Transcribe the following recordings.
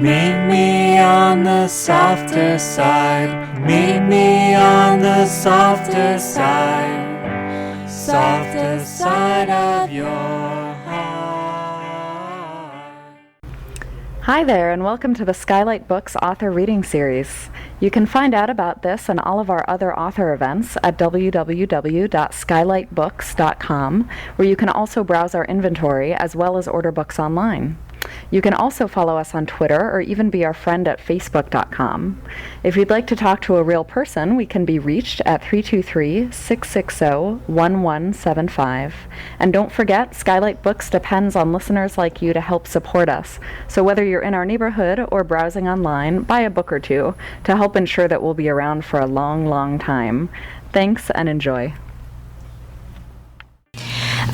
Meet me on the softer side. Meet me on the softer side. Softer side of your heart. Hi there, and welcome to the Skylight Books author reading series. You can find out about this and all of our other author events at www.skylightbooks.com, where you can also browse our inventory as well as order books online. You can also follow us on Twitter or even be our friend at facebook.com. If you'd like to talk to a real person, we can be reached at 323-660-1175. And don't forget, Skylight Books depends on listeners like you to help support us. So whether you're in our neighborhood or browsing online, buy a book or two to help ensure that we'll be around for a long, long time. Thanks and enjoy.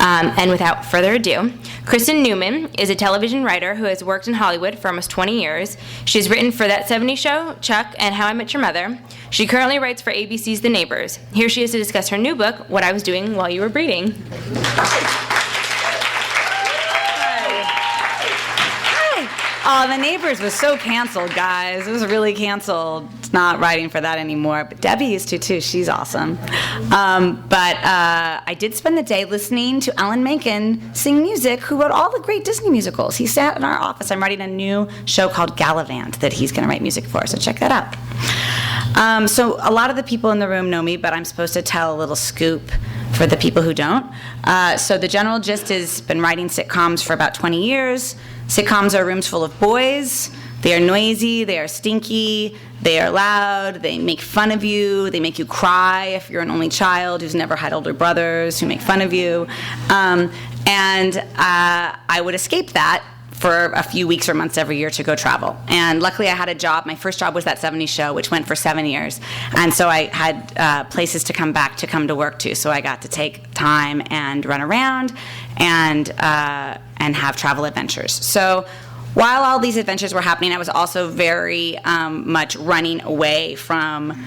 And without further ado, Kristin Newman is a television writer who has worked in Hollywood for almost 20 years. She's written for That 70s Show, Chuck, and How I Met Your Mother. She currently writes for ABC's The Neighbors. Here she is to discuss her new book, What I Was Doing While You Were Breeding. Oh, The Neighbors was so canceled, guys. It was really canceled. It's not writing for that anymore. But Debbie used to, too. She's awesome. But I did spend the day listening to Alan Menken sing music, who wrote all the great Disney musicals. He sat in our office. I'm writing a new show called Gallivant that he's going to write music for, so check that out. So a lot of the people in the room know me, but I'm supposed to tell a little scoop for the people who don't. So the general gist is been writing sitcoms for about 20 years. Sitcoms are rooms full of boys. They are noisy, they are stinky, they are loud, they make fun of you, they make you cry if you're an only child who's never had older brothers who make fun of you. I would escape that for a few weeks or months every year to go travel. And luckily I had a job. My first job was That 70s Show, which went for 7 years. And so I had places to come to work to. So I got to take time and run around and have travel adventures. So while all these adventures were happening, I was also very much running away from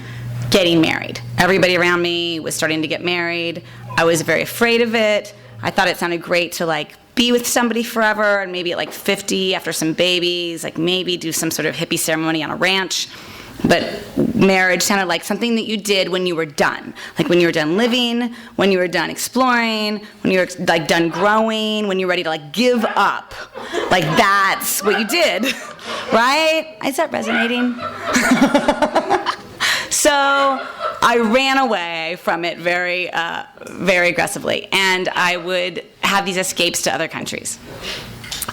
getting married. Everybody around me was starting to get married. I was very afraid of it. I thought it sounded great to be with somebody forever, and maybe at 50 after some babies, maybe do some sort of hippie ceremony on a ranch. But marriage sounded like something that you did when you were done. When you were done living, when you were done exploring, when you were done growing, when you're ready to give up. That's what you did, right? Is that resonating? So I ran away from it very, very aggressively, and I would have these escapes to other countries.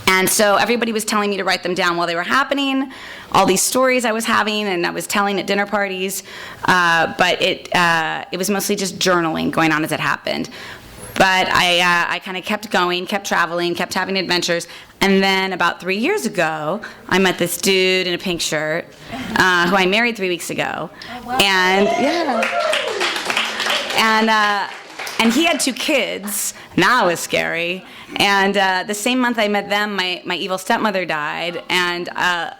And so everybody was telling me to write them down while they were happening, all these stories I was having and I was telling at dinner parties, but it was mostly just journaling going on as it happened. But I kind of kept going, kept traveling, kept having adventures. And then about 3 years ago, I met this dude in a pink shirt who I married 3 weeks ago. And and he had 2 kids. Now it was scary. And the same month I met them, my evil stepmother died, and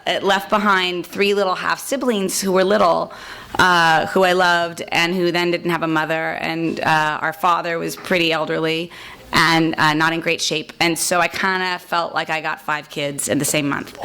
it left behind 3 little half-siblings who were little, who I loved, and who then didn't have a mother, and our father was pretty elderly and not in great shape. And so I kind of felt like I got 5 kids in the same month.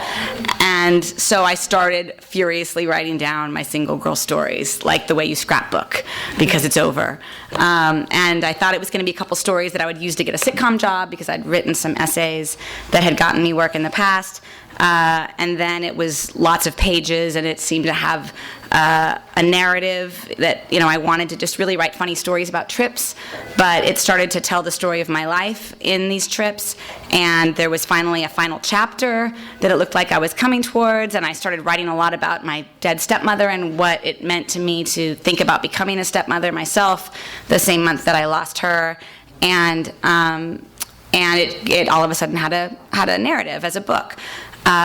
And so I started furiously writing down my single girl stories, like the way you scrapbook, because it's over. And I thought it was going to be a couple stories that I would use to get a sitcom job, because I'd written some essays that had gotten me work in the past. And then it was lots of pages, and it seemed to have a narrative that, I wanted to just really write funny stories about trips, but it started to tell the story of my life in these trips, and there was finally a final chapter that it looked like I was coming towards, and I started writing a lot about my dead stepmother and what it meant to me to think about becoming a stepmother myself the same month that I lost her, and it all of a sudden had a narrative as a book.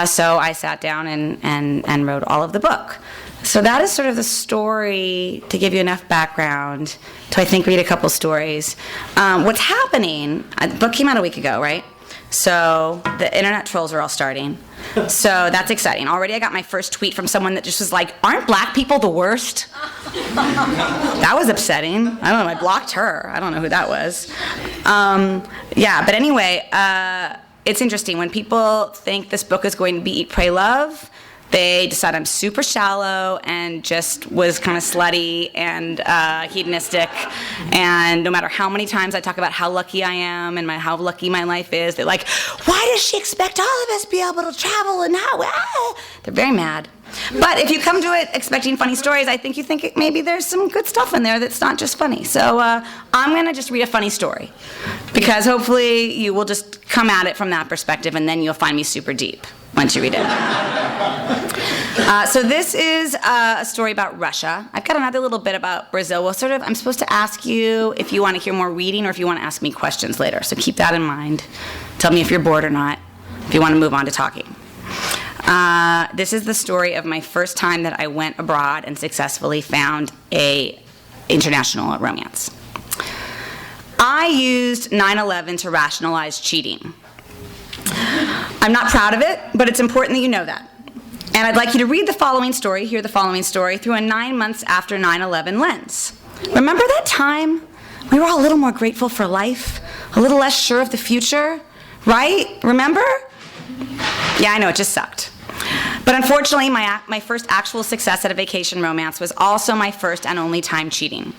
So I sat down and wrote all of the book. So that is sort of the story, to give you enough background to, I think, read a couple stories. What's happening, the book came out a week ago, right? So the internet trolls are all starting. So that's exciting. Already I got my first tweet from someone that just was like, aren't black people the worst? That was upsetting. I don't know, I blocked her. I don't know who that was. But anyway, it's interesting. When people think this book is going to be Eat, Pray, Love, They decide I'm super shallow and just was kind of slutty and hedonistic. And no matter how many times I talk about how lucky I am and how lucky my life is, they're like, why does she expect all of us to be able to travel and how? They're very mad. But if you come to it expecting funny stories, I think you think maybe there's some good stuff in there that's not just funny. So I'm going to just read a funny story, because hopefully you will just come at it from that perspective, and then you'll find me super deep once you read it. So this is a story about Russia. I've got another little bit about Brazil. Well, I'm supposed to ask you if you want to hear more reading or if you want to ask me questions later. So keep that in mind. Tell me if you're bored or not, if you want to move on to talking. This is the story of my first time that I went abroad and successfully found a international romance. I used 9/11 to rationalize cheating. I'm not proud of it, but it's important that you know that. And I'd like you to hear the following story through a 9 months after 9/11 lens. Remember that time? We were all a little more grateful for life, a little less sure of the future, right? Remember? Yeah, I know, it just sucked. But unfortunately, my first actual success at a vacation romance was also my first and only time cheating.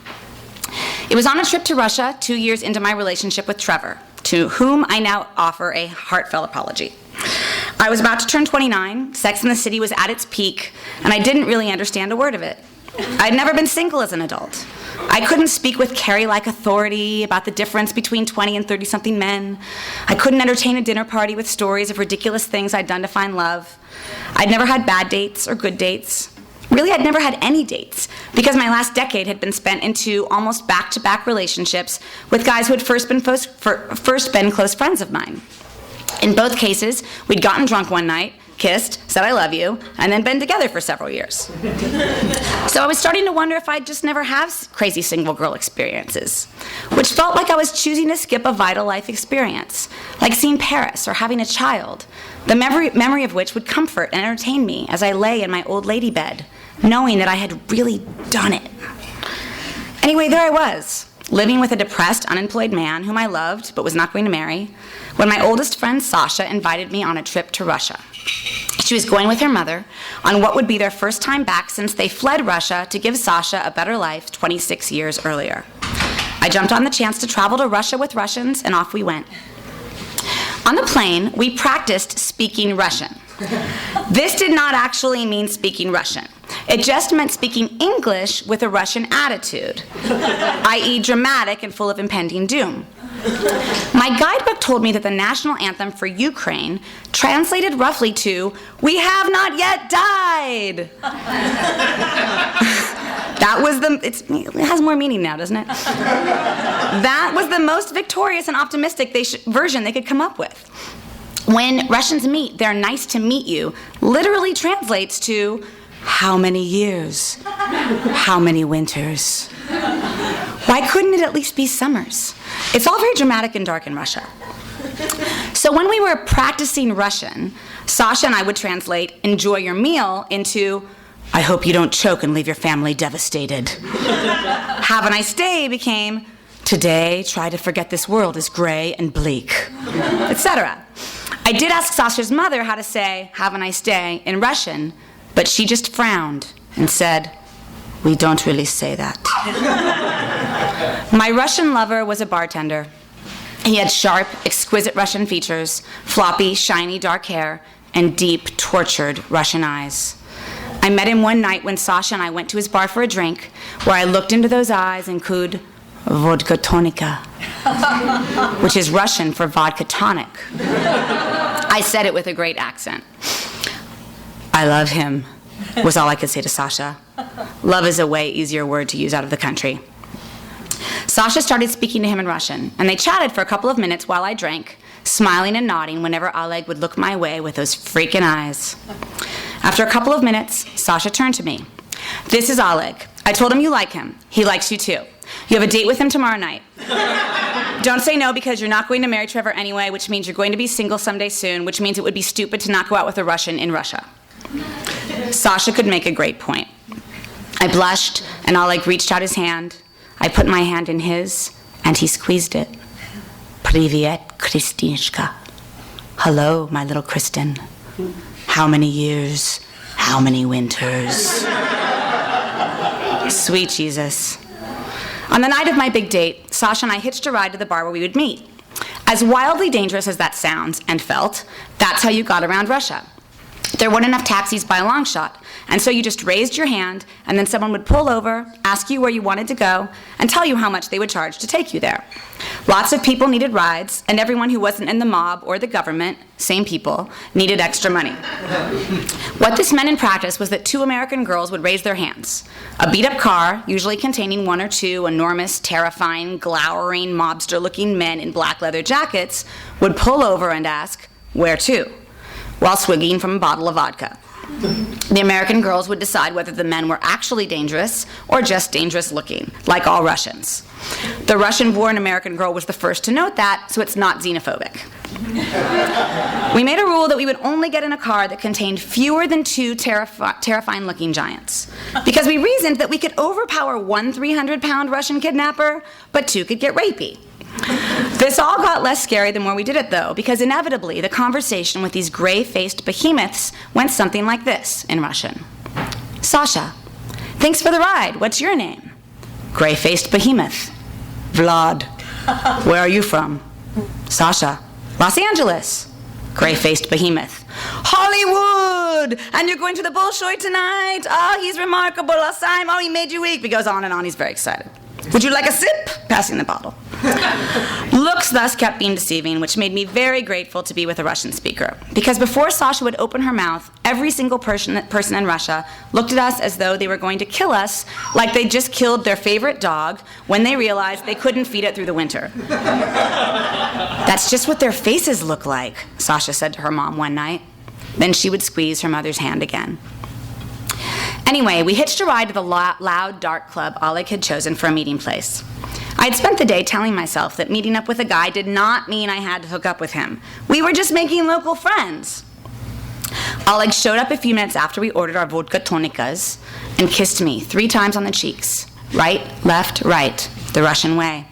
It was on a trip to Russia 2 years into my relationship with Trevor, to whom I now offer a heartfelt apology. I was about to turn 29, Sex and the City was at its peak, and I didn't really understand a word of it. I'd never been single as an adult. I couldn't speak with Carrie-like authority about the difference between 20 and 30-something men. I couldn't entertain a dinner party with stories of ridiculous things I'd done to find love. I'd never had bad dates or good dates. Really, I'd never had any dates, because my last decade had been spent in 2 almost back-to-back relationships with guys who had first been close friends of mine. In both cases, we'd gotten drunk one night, kissed, said I love you, and then been together for several years. So I was starting to wonder if I'd just never have crazy single girl experiences, which felt like I was choosing to skip a vital life experience, like seeing Paris or having a child, the memory of which would comfort and entertain me as I lay in my old lady bed, knowing that I had really done it. Anyway, there I was, living with a depressed, unemployed man whom I loved but was not going to marry, when my oldest friend Sasha invited me on a trip to Russia. She was going with her mother on what would be their first time back since they fled Russia to give Sasha a better life 26 years earlier. I jumped on the chance to travel to Russia with Russians, and off we went. On the plane, we practiced speaking Russian. This did not actually mean speaking Russian. It just meant speaking English with a Russian attitude, i.e. dramatic and full of impending doom. My guidebook told me that the national anthem for Ukraine translated roughly to, "We have not yet died." It has more meaning now, doesn't it? That was the most victorious and optimistic version they could come up with. When Russians meet, "they're nice to meet you" literally translates to, "How many years? How many winters? Why couldn't it at least be summers?" It's all very dramatic and dark in Russia. So when we were practicing Russian, Sasha and I would translate "enjoy your meal" into "I hope you don't choke and leave your family devastated." "Have a nice day" became "today try to forget this world is gray and bleak," etc. I did ask Sasha's mother how to say "have a nice day" in Russian, but she just frowned and said, "We don't really say that." My Russian lover was a bartender. He had sharp, exquisite Russian features, floppy, shiny dark hair, and deep, tortured Russian eyes. I met him one night when Sasha and I went to his bar for a drink, where I looked into those eyes and cooed, "Vodka tonika," which is Russian for vodka tonic. I said it with a great accent. "I love him," was all I could say to Sasha. Love is a way easier word to use out of the country. Sasha started speaking to him in Russian, and they chatted for a couple of minutes while I drank, smiling and nodding whenever Oleg would look my way with those freaking eyes. After a couple of minutes, Sasha turned to me. "This is Oleg. I told him you like him. He likes you too. You have a date with him tomorrow night. Don't say no, because you're not going to marry Trevor anyway, which means you're going to be single someday soon, which means it would be stupid to not go out with a Russian in Russia." Sasha could make a great point. I blushed, and Oleg reached out his hand. I put my hand in his, and he squeezed it. "Privyet, Kristinishka." "Hello, my little Kristin. How many years? How many winters? Sweet Jesus. On the night of my big date, Sasha and I hitched a ride to the bar where we would meet. As wildly dangerous as that sounds and felt, that's how you got around Russia. There weren't enough taxis by a long shot, and so you just raised your hand, and then someone would pull over, ask you where you wanted to go, and tell you how much they would charge to take you there. Lots of people needed rides, and everyone who wasn't in the mob or the government, same people, needed extra money. What this meant in practice was that 2 American girls would raise their hands. A beat-up car, usually containing 1 or 2 enormous, terrifying, glowering, mobster-looking men in black leather jackets, would pull over and ask, "Where to?" while swigging from a bottle of vodka. The American girls would decide whether the men were actually dangerous or just dangerous looking, like all Russians. The Russian-born American girl was the first to note that, so it's not xenophobic. We made a rule that we would only get in a car that contained fewer than 2 terrifying-looking giants, because we reasoned that we could overpower 1 300-pound Russian kidnapper, but 2 could get rapey. This all got less scary the more we did it, though, because inevitably the conversation with these gray-faced behemoths went something like this in Russian. "Sasha, thanks for the ride. What's your name?" Gray-faced behemoth. "Vlad. Where are you from?" "Sasha. Los Angeles." Gray-faced behemoth. "Hollywood! And you're going to the Bolshoi tonight? Oh, he's remarkable. Last time, oh, he made you weak." He goes on and on. He's very excited. "Would you like a sip?" Passing the bottle. Looks thus kept being deceiving, which made me very grateful to be with a Russian speaker. Because before Sasha would open her mouth, every single person in Russia looked at us as though they were going to kill us, like they'd just killed their favorite dog when they realized they couldn't feed it through the winter. "That's just what their faces look like," Sasha said to her mom one night. Then she would squeeze her mother's hand again. Anyway, we hitched a ride to the loud, dark club Oleg had chosen for a meeting place. I had spent the day telling myself that meeting up with a guy did not mean I had to hook up with him. We were just making local friends. Oleg showed up a few minutes after we ordered our vodka tonikas and kissed me 3 times on the cheeks. Right, left, right, the Russian way.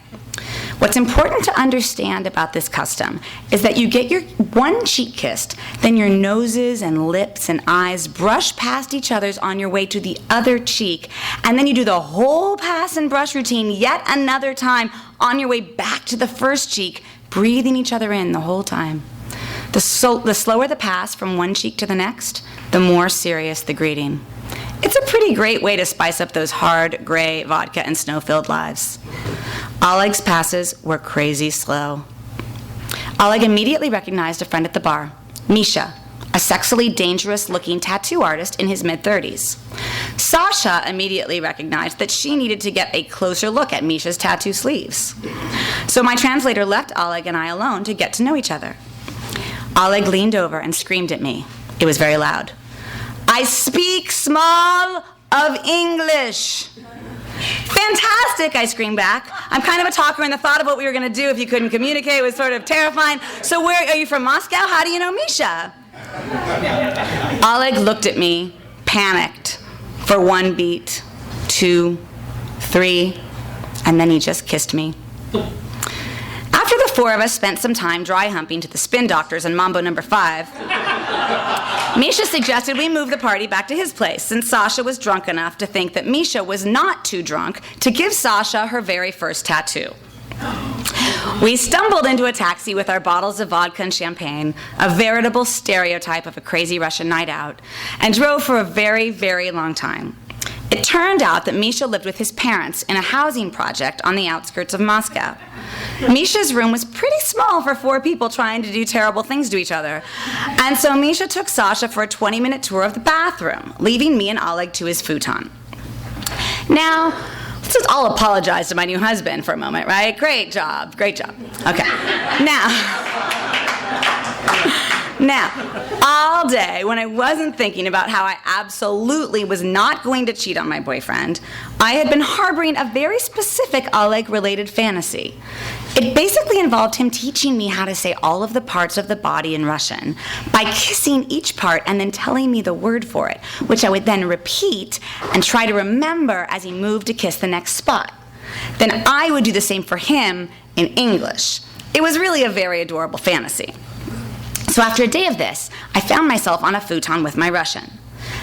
What's important to understand about this custom is that you get your one cheek kissed, then your noses and lips and eyes brush past each other's on your way to the other cheek, and then you do the whole pass and brush routine yet another time on your way back to the first cheek, breathing each other in the whole time. The slower the pass from one cheek to the next, the more serious the greeting. It's a pretty great way to spice up those hard, gray, vodka and snow-filled lives. Oleg's passes were crazy slow. Oleg immediately recognized a friend at the bar, Misha, a sexily dangerous-looking tattoo artist in his mid-30s. Sasha immediately recognized that she needed to get a closer look at Misha's tattoo sleeves. So my translator left Oleg and I alone to get to know each other. Oleg leaned over and screamed at me. It was very loud. "I speak small of English." "Fantastic," I screamed back. I'm kind of a talker, and the thought of what we were going to do if you couldn't communicate was sort of terrifying. "So where are you from, Moscow? How do you know Misha?" Oleg looked at me, panicked, for 1 beat, 2, 3, and then he just kissed me. After the 4 of us spent some time dry humping to the Spin Doctors and Mambo No. 5, Misha suggested we move the party back to his place, since Sasha was drunk enough to think that Misha was not too drunk to give Sasha her very first tattoo. We stumbled into a taxi with our bottles of vodka and champagne, a veritable stereotype of a crazy Russian night out, and drove for a very, very long time. It turned out that Misha lived with his parents in a housing project on the outskirts of Moscow. Misha's room was pretty small for 4 people trying to do terrible things to each other. And so Misha took Sasha for a 20-minute tour of the bathroom, leaving me and Oleg to his futon. Now, let's just all apologize to my new husband for a moment, right? Great job. Okay. Now, all day, when I wasn't thinking about how I absolutely was not going to cheat on my boyfriend, I had been harboring a very specific Oleg-related fantasy. It basically involved him teaching me how to say all of the parts of the body in Russian by kissing each part and then telling me the word for it, which I would then repeat and try to remember as he moved to kiss the next spot. Then I would do the same for him in English. It was really a very adorable fantasy. So after a day of this, I found myself on a futon with my Russian.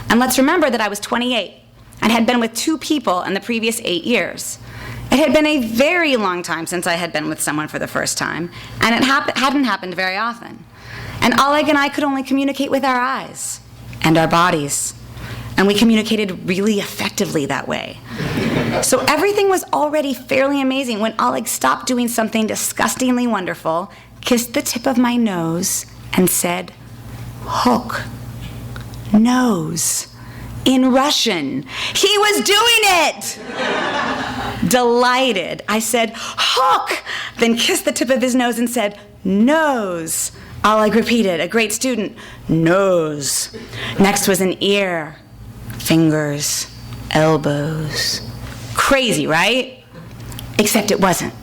And let's remember that I was 28 and had been with 2 people in the previous 8 years. It had been a very long time since I had been with someone for the first time, and it hadn't happened very often. And Oleg and I could only communicate with our eyes and our bodies. And we communicated really effectively that way. So everything was already fairly amazing when Oleg stopped doing something disgustingly wonderful, kissed the tip of my nose, and said, "Hook." Nose. In Russian. He was doing it! Delighted, I said, "Hook!" Then kissed the tip of his nose and said, "Nose." Oleg repeated, a great student, "Nose." Next was an ear. Fingers, elbows. Crazy, right? Except it wasn't.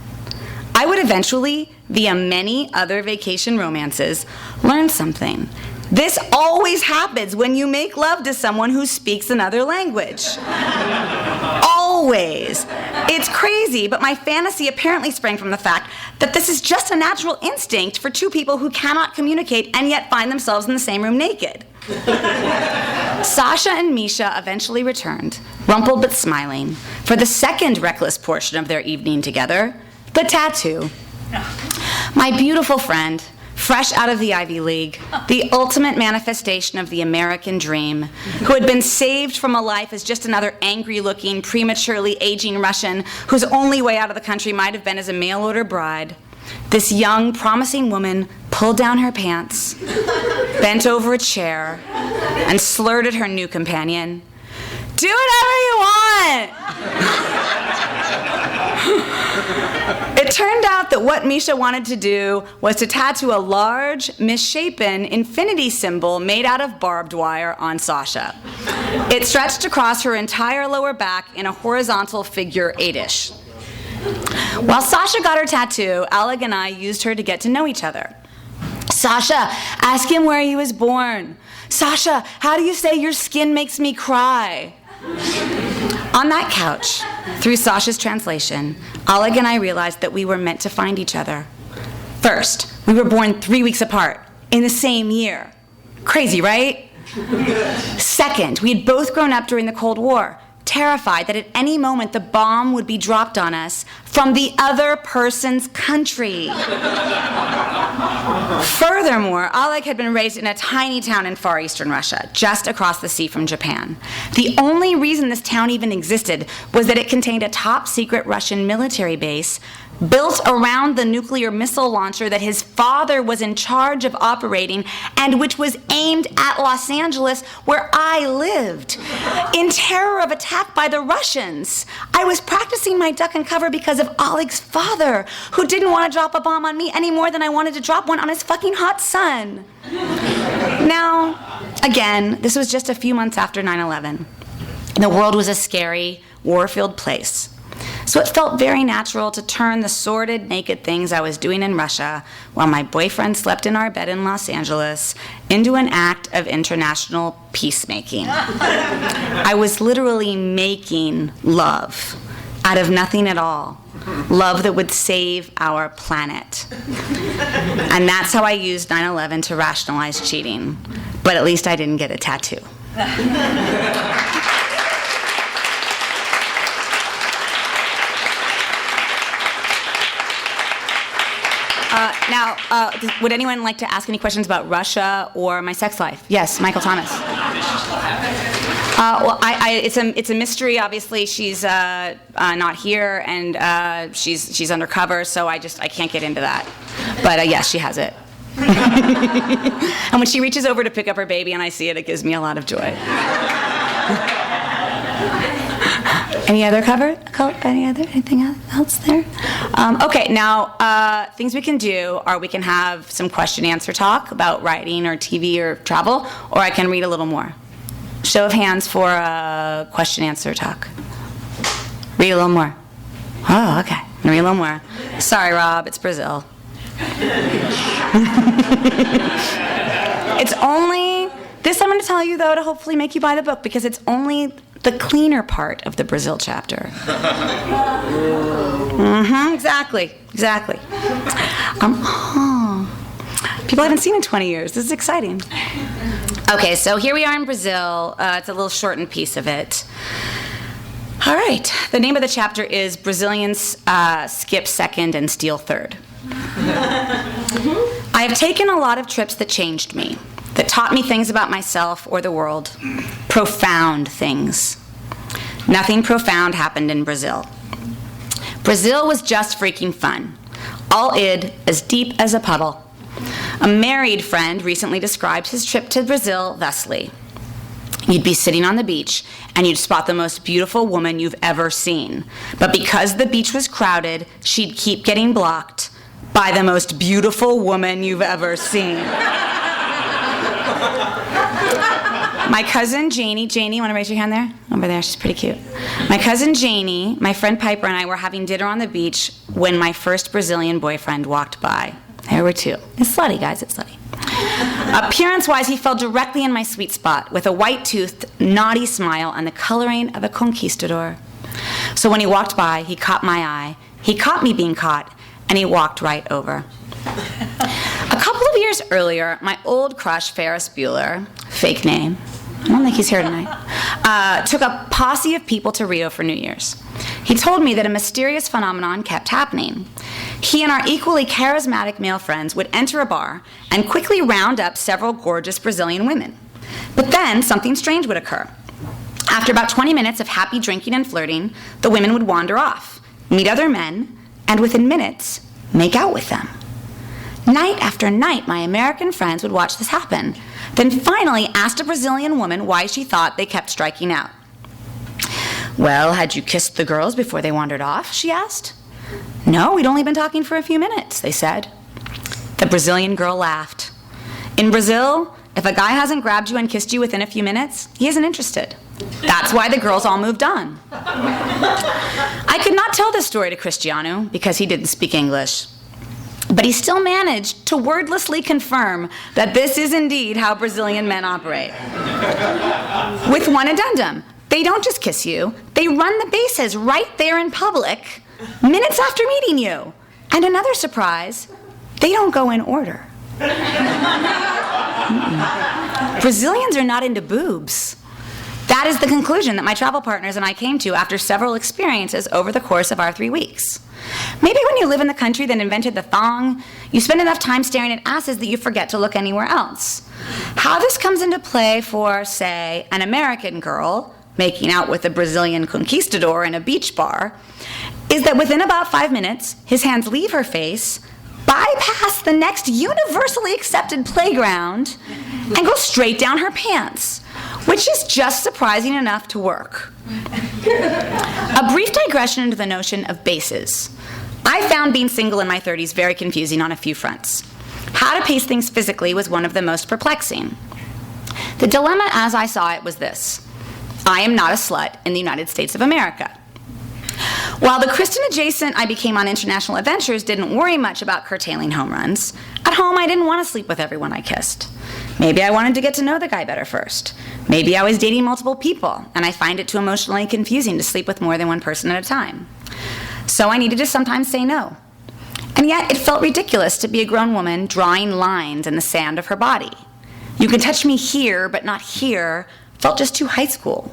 I would eventually, via many other vacation romances, learn something. This always happens when you make love to someone who speaks another language. Always. It's crazy, but my fantasy apparently sprang from the fact that this is just a natural instinct for 2 people who cannot communicate and yet find themselves in the same room naked. Sasha and Misha eventually returned, rumpled but smiling, for the second reckless portion of their evening together, the tattoo. My beautiful friend, fresh out of the Ivy League, the ultimate manifestation of the American dream, who had been saved from a life as just another angry-looking, prematurely aging Russian whose only way out of the country might have been as a mail-order bride. This young, promising woman pulled down her pants, bent over a chair, and slurred at her new companion, "Do whatever you want!" It turned out that what Misha wanted to do was to tattoo a large, misshapen infinity symbol made out of barbed wire on Sasha. It stretched across her entire lower back in a horizontal figure 8-ish. While Sasha got her tattoo, Oleg and I used her to get to know each other. "Sasha, ask him where he was born. Sasha, how do you say your skin makes me cry?" On that couch, through Sasha's translation, Oleg and I realized that we were meant to find each other. First, we were born 3 weeks apart, in the same year. Crazy, right? Second, we had both grown up during the Cold War, terrified that at any moment the bomb would be dropped on us from the other person's country. Furthermore, Oleg had been raised in a tiny town in far eastern Russia, just across the sea from Japan. The only reason this town even existed was that it contained a top-secret Russian military base built around the nuclear missile launcher that his father was in charge of operating and which was aimed at Los Angeles, where I lived. In terror of attack by the Russians, I was practicing my duck and cover because of Oleg's father, who didn't want to drop a bomb on me any more than I wanted to drop one on his fucking hot son. Now, again, this was just a few months after 9/11. The world was a scary, war-filled place. So it felt very natural to turn the sordid, naked things I was doing in Russia while my boyfriend slept in our bed in Los Angeles into an act of international peacemaking. I was literally making love out of nothing at all. Love that would save our planet. And that's how I used 9/11 to rationalize cheating. But at least I didn't get a tattoo. Now, would anyone like to ask any questions about Russia or my sex life? Yes, Michael Thomas. Well, it's a mystery. Obviously, she's not here, and she's undercover, so I can't get into that. But yes, she has it. And when she reaches over to pick up her baby and I see it, it gives me a lot of joy. Anything else there? Okay, now things we can do are we can have some question-answer talk about writing or TV or travel, or I can read a little more. Show of hands for a question-answer talk. Read a little more. Oh, okay. Read a little more. Sorry, Rob, it's Brazil. It's only, this I'm going to tell you, though, to hopefully make you buy the book, because it's only the cleaner part of the Brazil chapter. Exactly. People I haven't seen in 20 years. This is exciting. Okay, so here we are in Brazil. It's a little shortened piece of it. All right, the name of the chapter is Brazilians Skip Second and Steal Third. I have taken a lot of trips that changed me, that taught me things about myself or the world. Profound things. Nothing profound happened in Brazil. Brazil was just freaking fun. All id, as deep as a puddle. A married friend recently described his trip to Brazil thusly. You'd be sitting on the beach, and you'd spot the most beautiful woman you've ever seen. But because the beach was crowded, she'd keep getting blocked by the most beautiful woman you've ever seen. My cousin Janie, you want to raise your hand there? Over there, she's pretty cute. My cousin Janie, my friend Piper, and I were having dinner on the beach when my first Brazilian boyfriend walked by. There were two. It's slutty, guys, it's slutty. Appearance-wise, he fell directly in my sweet spot with a white-toothed, naughty smile and the coloring of a conquistador. So when he walked by, he caught my eye, he caught me being caught, and he walked right over. A couple of years earlier, my old crush, Ferris Bueller, fake name, I don't think he's here tonight, took a posse of people to Rio for New Year's. He told me that a mysterious phenomenon kept happening. He and our equally charismatic male friends would enter a bar and quickly round up several gorgeous Brazilian women. But then something strange would occur. After about 20 minutes of happy drinking and flirting, the women would wander off, meet other men, and within minutes, make out with them. Night after night, my American friends would watch this happen, then finally asked a Brazilian woman why she thought they kept striking out. Well, had you kissed the girls before they wandered off, she asked. No, we'd only been talking for a few minutes, they said. The Brazilian girl laughed. In Brazil, if a guy hasn't grabbed you and kissed you within a few minutes, he isn't interested. That's why the girls all moved on. I could not tell this story to Cristiano because he didn't speak English. But he still managed to wordlessly confirm that this is indeed how Brazilian men operate. With one addendum. They don't just kiss you, they run the bases right there in public, minutes after meeting you. And another surprise, they don't go in order. Brazilians are not into boobs. That is the conclusion that my travel partners and I came to after several experiences over the course of our 3 weeks. Maybe when you live in the country that invented the thong, you spend enough time staring at asses that you forget to look anywhere else. How this comes into play for, say, an American girl making out with a Brazilian conquistador in a beach bar is that within about 5 minutes, his hands leave her face, bypass the next universally accepted playground, and go straight down her pants, which is just surprising enough to work. A brief digression into the notion of bases. I found being single in my 30s very confusing on a few fronts. How to pace things physically was one of the most perplexing. The dilemma as I saw it was this. I am not a slut in the United States of America. While the Kristin-Adjacent I became on international adventures didn't worry much about curtailing home runs, at home I didn't want to sleep with everyone I kissed. Maybe I wanted to get to know the guy better first. Maybe I was dating multiple people, and I find it too emotionally confusing to sleep with more than one person at a time. So I needed to sometimes say no. And yet it felt ridiculous to be a grown woman drawing lines in the sand of her body. You can touch me here, but not here, felt just too high school.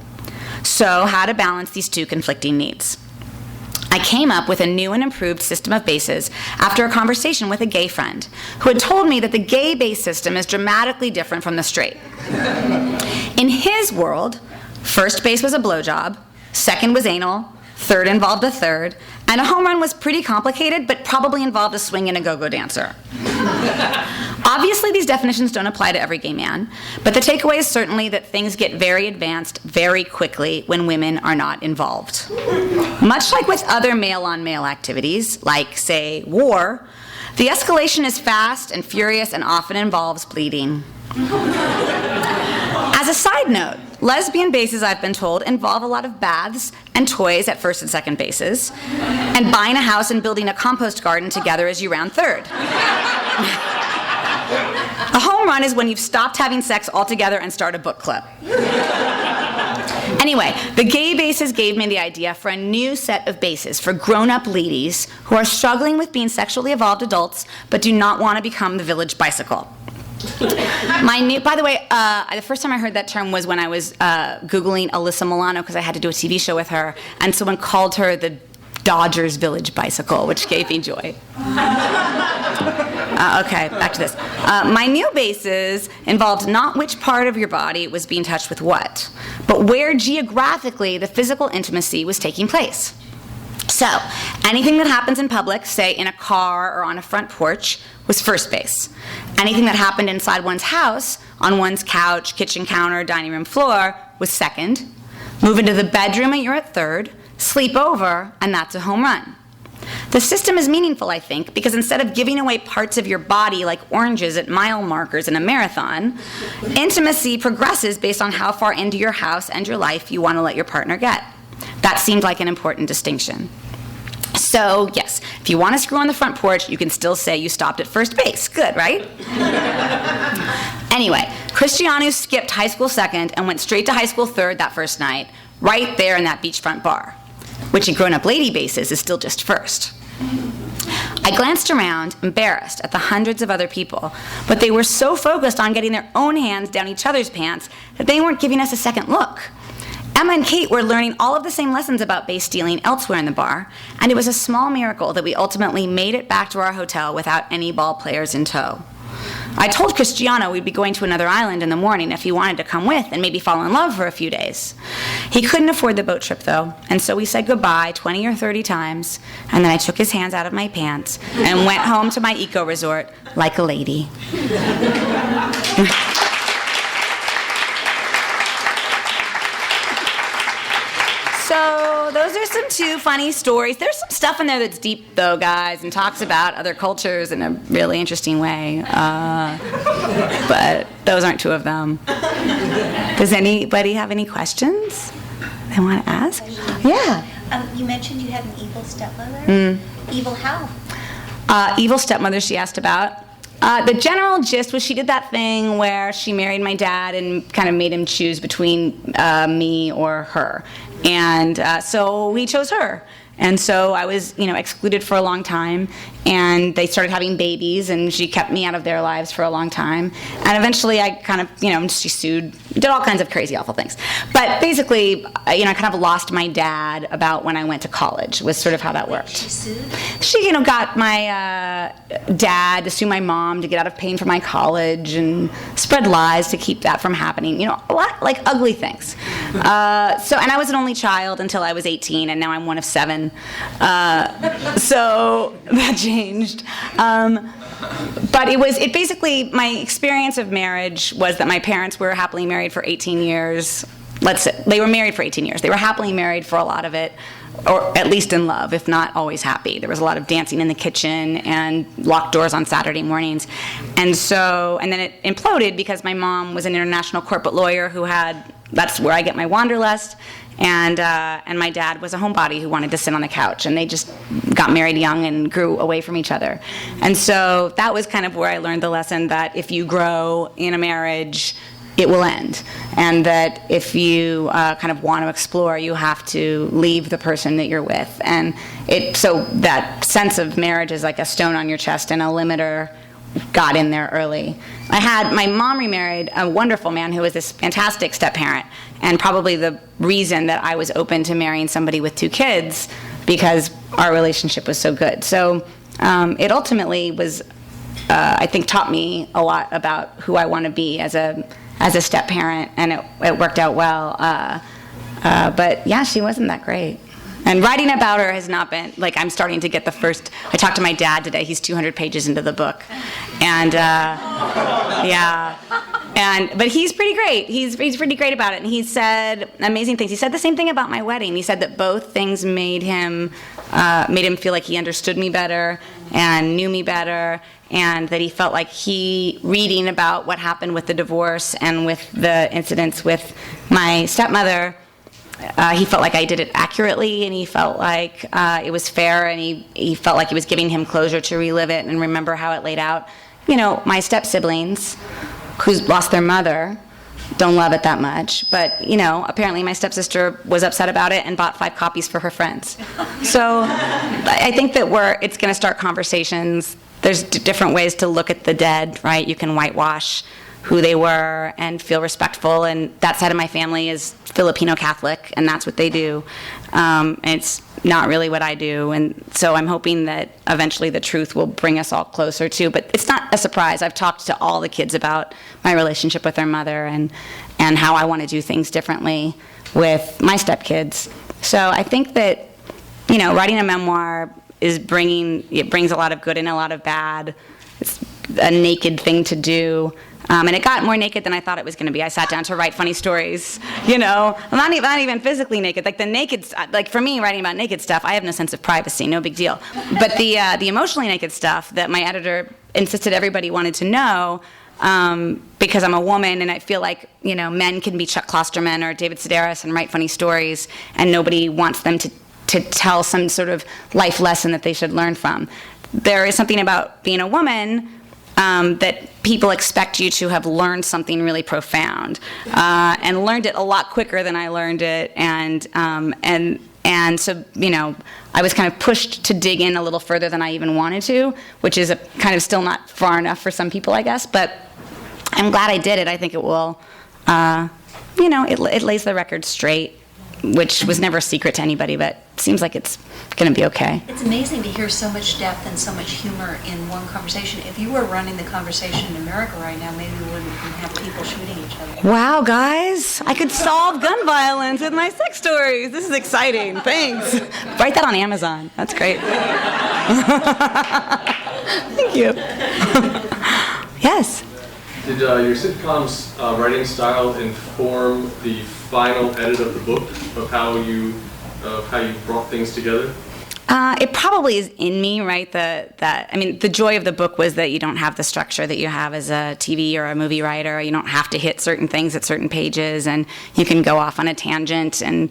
So how to balance these two conflicting needs? I came up with a new and improved system of bases after a conversation with a gay friend who had told me that the gay base system is dramatically different from the straight. In his world, first base was a blowjob, second was anal, third involved a third, and a home run was pretty complicated, but probably involved a swing and a go-go dancer. Obviously, these definitions don't apply to every gay man, but the takeaway is certainly that things get very advanced very quickly when women are not involved. Much like with other male-on-male activities, like, say, war, the escalation is fast and furious and often involves bleeding. As a side note, lesbian bases, I've been told, involve a lot of baths and toys at first and second bases, and buying a house and building a compost garden together as you round third. A home run is when you've stopped having sex altogether and start a book club. Anyway, the gay bases gave me the idea for a new set of bases for grown-up ladies who are struggling with being sexually evolved adults but do not want to become the village bicycle. By the way, the first time I heard that term was when I was Googling Alyssa Milano because I had to do a TV show with her, and someone called her the Dodgers Village bicycle, which gave me joy. Okay, back to this. My new bases involved not which part of your body was being touched with what, but where geographically the physical intimacy was taking place. So, anything that happens in public, say in a car or on a front porch, was first base. Anything that happened inside one's house, on one's couch, kitchen counter, dining room floor, was second. Move into the bedroom and you're at third. Sleep over, and that's a home run. The system is meaningful, I think, because instead of giving away parts of your body like oranges at mile markers in a marathon, intimacy progresses based on how far into your house and your life you want to let your partner get. That seemed like an important distinction. So, yes, if you want to screw on the front porch, you can still say you stopped at first base. Good, right? Anyway, Cristiano skipped high school second and went straight to high school third that first night, right there in that beachfront bar, which in grown-up lady bases is still just first. I glanced around, embarrassed at the hundreds of other people, but they were so focused on getting their own hands down each other's pants that they weren't giving us a second look. Emma and Kate were learning all of the same lessons about base stealing elsewhere in the bar, and it was a small miracle that we ultimately made it back to our hotel without any ball players in tow. I told Cristiano we'd be going to another island in the morning if he wanted to come with and maybe fall in love for a few days. He couldn't afford the boat trip, though, and so we said goodbye 20 or 30 times, and then I took his hands out of my pants and went home to my eco-resort like a lady. So those are some two funny stories. There's some stuff in there that's deep, though, guys, and talks about other cultures in a really interesting way. But those aren't two of them. Does anybody have any questions they want to ask? Yeah. You mentioned you had an evil stepmother. Evil how? Evil stepmother she asked about. The general gist was she did that thing where she married my dad and kind of made him choose between me or her. And so we chose her. And so I was, excluded for a long time, and they started having babies, and she kept me out of their lives for a long time. And eventually I kind of, she sued, did all kinds of crazy, awful things. But basically, I kind of lost my dad about when I went to college, was sort of how that worked. She sued? She, got my dad to sue my mom to get out of paying for my college and spread lies to keep that from happening. A lot, like ugly things. And I was an only child until I was 18, and now I'm one of 7. So that changed. But it basically, my experience of marriage was that my parents were happily married for 18 years. They were married for 18 years. They were happily married for a lot of it, or at least in love, if not always happy. There was a lot of dancing in the kitchen and locked doors on Saturday mornings. And then it imploded because my mom was an international corporate lawyer that's where I get my wanderlust. And my dad was a homebody who wanted to sit on the couch, and they just got married young and grew away from each other. And so that was kind of where I learned the lesson that if you grow in a marriage, it will end. And that if you kind of want to explore, you have to leave the person that you're with. And so that sense of marriage is like a stone on your chest and a limiter got in there early. My mom remarried a wonderful man who was this fantastic step-parent, and probably the reason that I was open to marrying somebody with 2 kids, because our relationship was so good. So it ultimately was, I think, taught me a lot about who I want to be as a step-parent, and it worked out well. But yeah, she wasn't that great. And writing about her has not been, I'm starting to get I talked to my dad today, he's 200 pages into the book. And, but he's pretty great. He's pretty great about it. And he said amazing things. He said the same thing about my wedding. He said that both things made him feel like he understood me better and knew me better, and that he felt like reading about what happened with the divorce and with the incidents with my stepmother, he felt like I did it accurately, and he felt like it was fair, and he felt like he was giving him closure to relive it and remember how it laid out. My step-siblings, who lost their mother, don't love it that much. But, apparently my stepsister was upset about it and bought 5 copies for her friends. So I think that it's going to start conversations there's different ways to look at the dead, right? You can whitewash who they were and feel respectful, and that side of my family is Filipino Catholic, and that's what they do. And it's not really what I do, and so I'm hoping that eventually the truth will bring us all closer too. But it's not a surprise. I've talked to all the kids about my relationship with their mother and how I want to do things differently with my stepkids. So I think that, writing a memoir brings a lot of good and a lot of bad. It's a naked thing to do. And it got more naked than I thought it was going to be. I sat down to write funny stories, I'm not even physically naked. Like the naked, like for me, writing about naked stuff, I have no sense of privacy, no big deal. But the emotionally naked stuff that my editor insisted everybody wanted to know, because I'm a woman and I feel like, men can be Chuck Klosterman or David Sedaris and write funny stories, and nobody wants them to tell some sort of life lesson that they should learn from. There is something about being a woman that people expect you to have learned something really profound, and learned it a lot quicker than I learned it, and so I was kind of pushed to dig in a little further than I even wanted to, which is kind of still not far enough for some people, I guess. But I'm glad I did it. I think it will, it lays the record straight, which was never a secret to anybody, but it seems like it's going to be okay. It's amazing to hear so much depth and so much humor in one conversation. If you were running the conversation in America right now, maybe we wouldn't have people shooting each other. Wow, guys, I could solve gun violence with my sex stories. This is exciting. Thanks. Write that on Amazon. That's great. Thank you. Yes? Did your sitcom's writing style inform the final edit of the book, of how you brought things together? It probably is in me, right? The joy of the book was that you don't have the structure that you have as a TV or a movie writer. You don't have to hit certain things at certain pages, and you can go off on a tangent and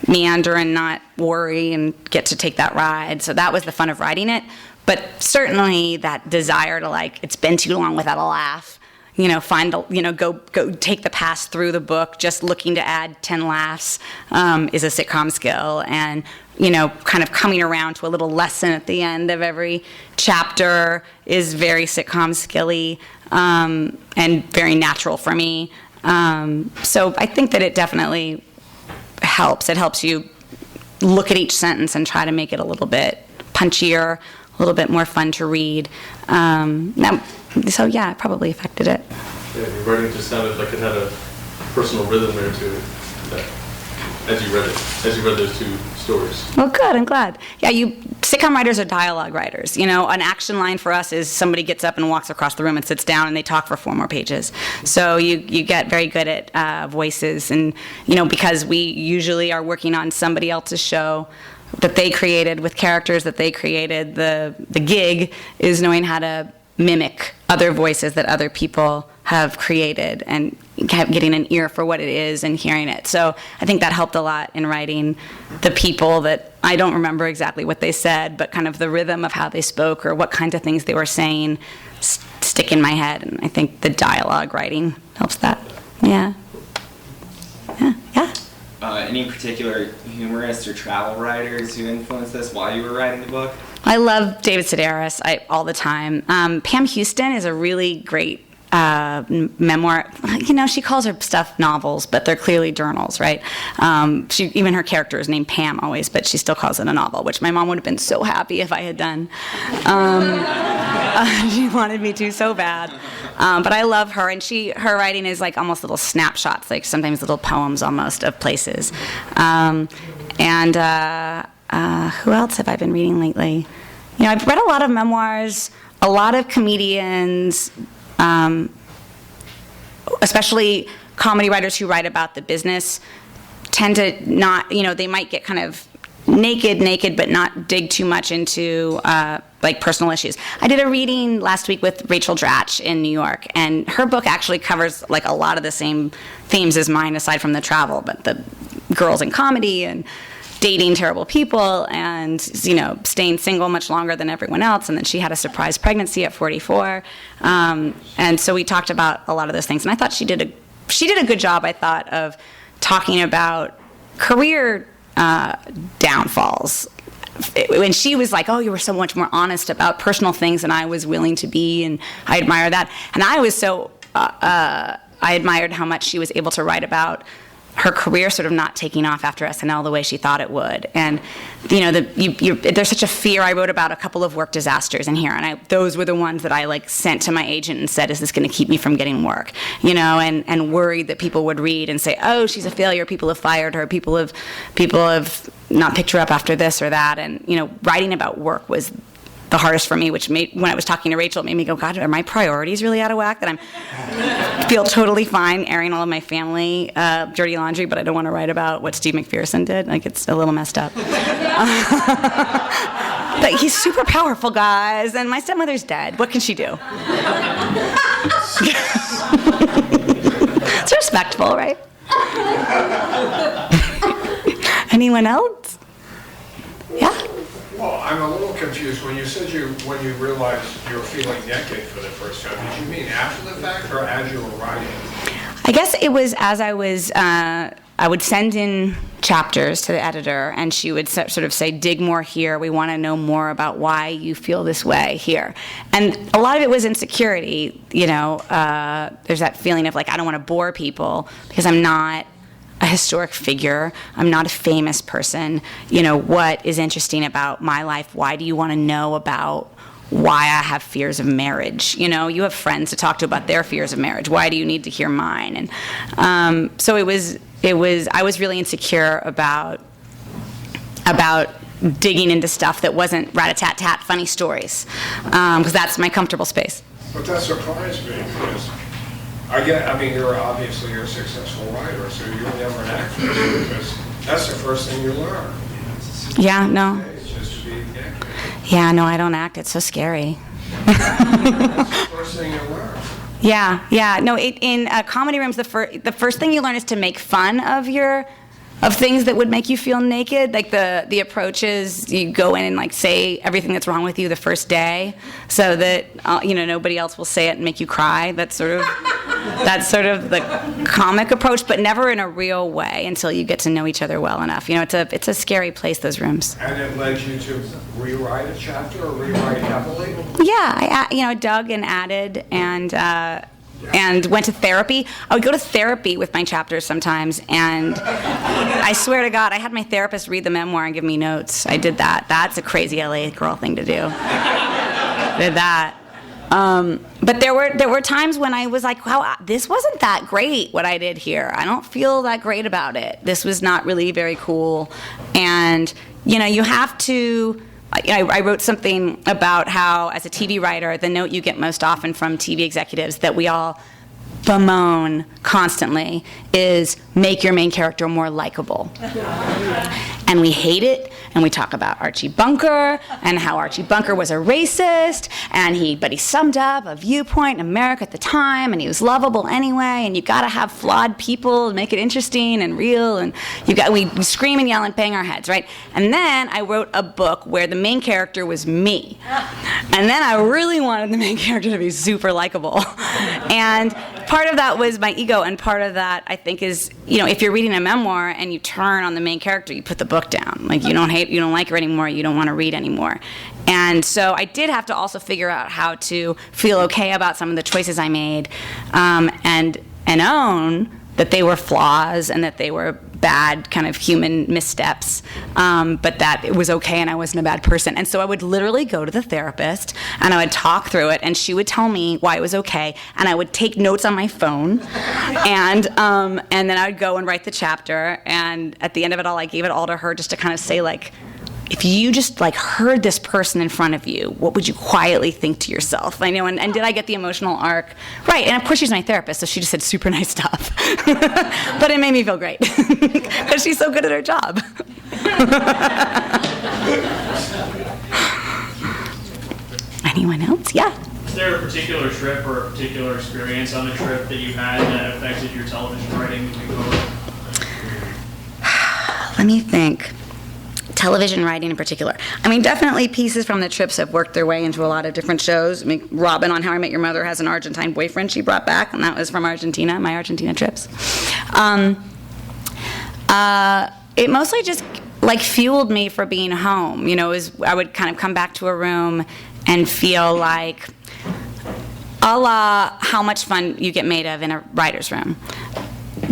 meander and not worry and get to take that ride. So that was the fun of writing it. But certainly that desire to, it's been too long without a laugh. Go take the pass through the book just looking to add 10 laughs is a sitcom skill. And, kind of coming around to a little lesson at the end of every chapter is very sitcom skilly, and very natural for me. So I think that it definitely helps. It helps you look at each sentence and try to make it a little bit punchier, a little bit more fun to read. So yeah, it probably affected it. Yeah, your writing just sounded like it had a personal rhythm there to it, as you read those two stories. Well, good, I'm glad. Yeah, sitcom writers are dialogue writers. An action line for us is somebody gets up and walks across the room and sits down and they talk for 4 more pages. So you get very good at voices, and because we usually are working on somebody else's show that they created with characters that they created, the gig is knowing how to mimic other voices that other people have created and getting an ear for what it is and hearing it. So I think that helped a lot in writing the people that I don't remember exactly what they said, but kind of the rhythm of how they spoke or what kinds of things they were saying stick in my head. And I think the dialogue writing helps that. Yeah. Any particular humorists or travel writers who influenced this while you were writing the book? I love David Sedaris all the time. Pam Houston is a really great memoir. She calls her stuff novels, but they're clearly journals, right? Even her character is named Pam always, but she still calls it a novel, which my mom would have been so happy if I had done. She wanted me to so bad. But I love her, and her writing is like almost little snapshots, like sometimes little poems almost of places. Who else have I been reading lately? I've read a lot of memoirs, a lot of comedians, especially comedy writers who write about the business, tend to not, they might get kind of naked, but not dig too much into personal issues. I did a reading last week with Rachel Dratch in New York, and her book actually covers a lot of the same themes as mine, aside from the travel, but the girls in comedy and dating terrible people and, staying single much longer than everyone else. And then she had a surprise pregnancy at 44. And so we talked about a lot of those things. And I thought she did a good job, I thought, of talking about career downfalls when she was like, oh, you were so much more honest about personal things than I was willing to be, and I admire that. And I was so, I admired how much she was able to write about her career sort of not taking off after SNL the way she thought it would. And, there's such a fear. I wrote about a couple of work disasters in here, and those were the ones that I sent to my agent and said, is this going to keep me from getting work? And worried that people would read and say, oh, she's a failure, people have fired her, people have not picked her up after this or that. And, writing about work was the hardest for me, which made, when I was talking to Rachel, it made me go, God, are my priorities really out of whack? That I feel totally fine airing all of my family dirty laundry, but I don't want to write about what Steve McPherson did. It's a little messed up. But he's super powerful, guys, and my stepmother's dead. What can she do? It's respectful, right? Anyone else? Yeah? Well, I'm a little confused. When you said when you realized you were feeling naked for the first time, did you mean after the fact or as you were writing? I guess it was as I was, I would send in chapters to the editor, and she would sort of say, dig more here. We want to know more about why you feel this way here. And a lot of it was insecurity. There's that feeling of I don't want to bore people because I'm not a historic figure. I'm not a famous person. What is interesting about my life? Why do you want to know about why I have fears of marriage? You have friends to talk to about their fears of marriage. Why do you need to hear mine? And so it was. I was really insecure about digging into stuff that wasn't rat-a-tat-tat funny stories, because that's my comfortable space. But that surprised me because you're a successful writer, so you're never an actress because that's the first thing you learn. Yeah, no. It's just to be naked. Yeah, no, I don't act. It's so scary. That's the first thing you learn. Yeah. No, in comedy rooms, the first thing you learn is to make fun of things that would make you feel naked. The approach is you go in and say everything that's wrong with you the first day, so that nobody else will say it and make you cry. That's sort of the comic approach, but never in a real way until you get to know each other well enough. It's a scary place, those rooms. And it led you to rewrite a chapter or rewrite heavily? Yeah, I dug and added and went to therapy. I would go to therapy with my chapters sometimes, and I swear to God, I had my therapist read the memoir and give me notes. I did that. That's a crazy LA girl thing to do. Did that. But there were times when I was like, wow, this wasn't that great, what I did here. I don't feel that great about it. This was not really very cool. And, you have to... I wrote something about how, as a TV writer, the note you get most often from TV executives that we all bemoan constantly is make your main character more likable. And we hate it, and we talk about Archie Bunker and how Archie Bunker was a racist, but he summed up a viewpoint in America at the time, and he was lovable anyway, and you gotta have flawed people to make it interesting and real, and we scream and yell and bang our heads, right? And then I wrote a book where the main character was me. And then I really wanted the main character to be super likable. And part of that was my ego, and part of that, I think, is, if you're reading a memoir and you turn on the main character, you put the book down. You don't like her anymore, you don't want to read anymore. And so I did have to also figure out how to feel okay about some of the choices I made, and own that they were flaws and that they were bad kind of human missteps, but that it was okay and I wasn't a bad person. And so I would literally go to the therapist and I would talk through it, and she would tell me why it was okay, and I would take notes on my phone, and then I would go and write the chapter, and at the end of it all, I gave it all to her just to kind of say, if you just heard this person in front of you, what would you quietly think to yourself? I know, and did I get the emotional arc? Right, and of course she's my therapist, so she just said super nice stuff. But it made me feel great, because she's so good at her job. Anyone else? Yeah? Is there a particular trip or a particular experience on a trip that you had that affected your television writing moving forward? Let me think. Television writing in particular. Definitely pieces from the trips have worked their way into a lot of different shows. Robin on How I Met Your Mother has an Argentine boyfriend she brought back, and that was from Argentina, my Argentina trips. It mostly just like fueled me for being home. You know, I would kind of come back to a room and feel like, a la how much fun you get made of in a writer's room.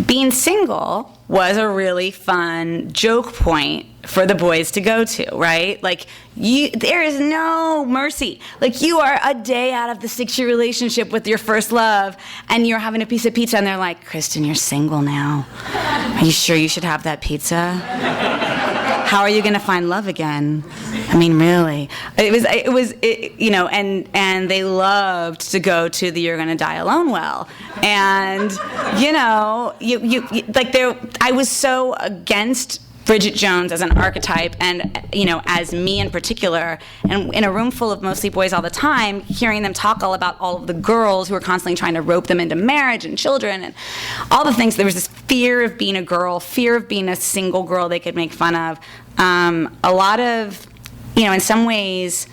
Being single was a really fun joke point for the boys to go to, right? Like, there is no mercy. Like, you are a day out of the 6-year relationship with your first love, and you're having a piece of pizza, and they're like, Kristin, you're single now. Are you sure you should have that pizza? How are you going to find love again? I mean, really. It was, you know, and they loved to go to the You're Gonna Die Alone well. And, you know, I was so against Bridget Jones as an archetype, and, you know, as me in particular, and in a room full of mostly boys all the time, hearing them talk all about all of the girls who are constantly trying to rope them into marriage and children and all the things. There was this fear of being a girl, fear of being a single girl they could make fun of. A lot of, you know, in some ways,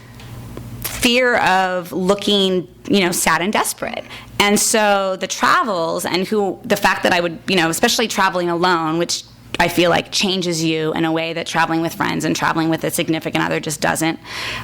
fear of looking, you know, sad and desperate. And so the travels and the fact that I would, you know, especially traveling alone, which I feel like changes you in a way that traveling with friends and traveling with a significant other just doesn't.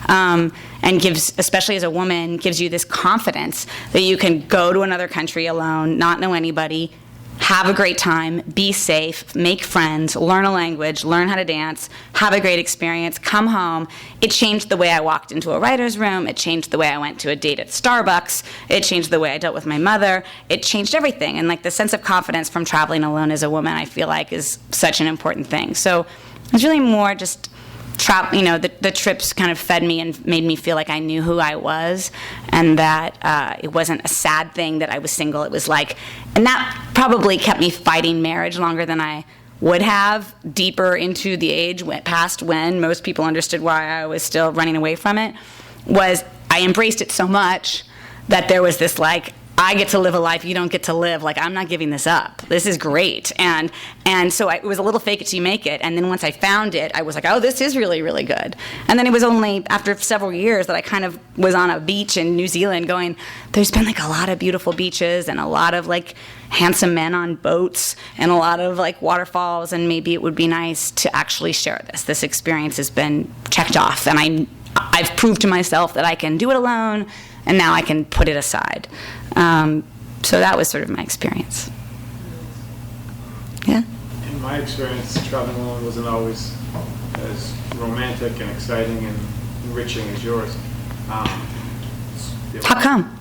And gives, especially as a woman, gives you this confidence that you can go to another country alone, not know anybody, have a great time, be safe, make friends, learn a language, learn how to dance, have a great experience, come home. It changed the way I walked into a writer's room. It changed the way I went to a date at Starbucks. It changed the way I dealt with my mother. It changed everything. And like the sense of confidence from traveling alone as a woman, I feel like is such an important thing. So it's really more just you know, the trips kind of fed me and made me feel like I knew who I was, and that it wasn't a sad thing that I was single. It was like, and that probably kept me fighting marriage longer than I would have, deeper into the age past when most people understood why I was still running away from it, was I embraced it so much that there was this like, I get to live a life you don't get to live. Like, I'm not giving this up. This is great. And so it was a little fake it till you make it. And then once I found it, I was like, oh, this is really, really good. And then it was only after several years that I kind of was on a beach in New Zealand going, there's been like a lot of beautiful beaches and a lot of like handsome men on boats and a lot of like waterfalls, and maybe it would be nice to actually share this. This experience has been checked off, and I've proved to myself that I can do it alone, and now I can put it aside. So that was sort of my experience. Yeah? In my experience, traveling alone wasn't always as romantic and exciting and enriching as yours. How come?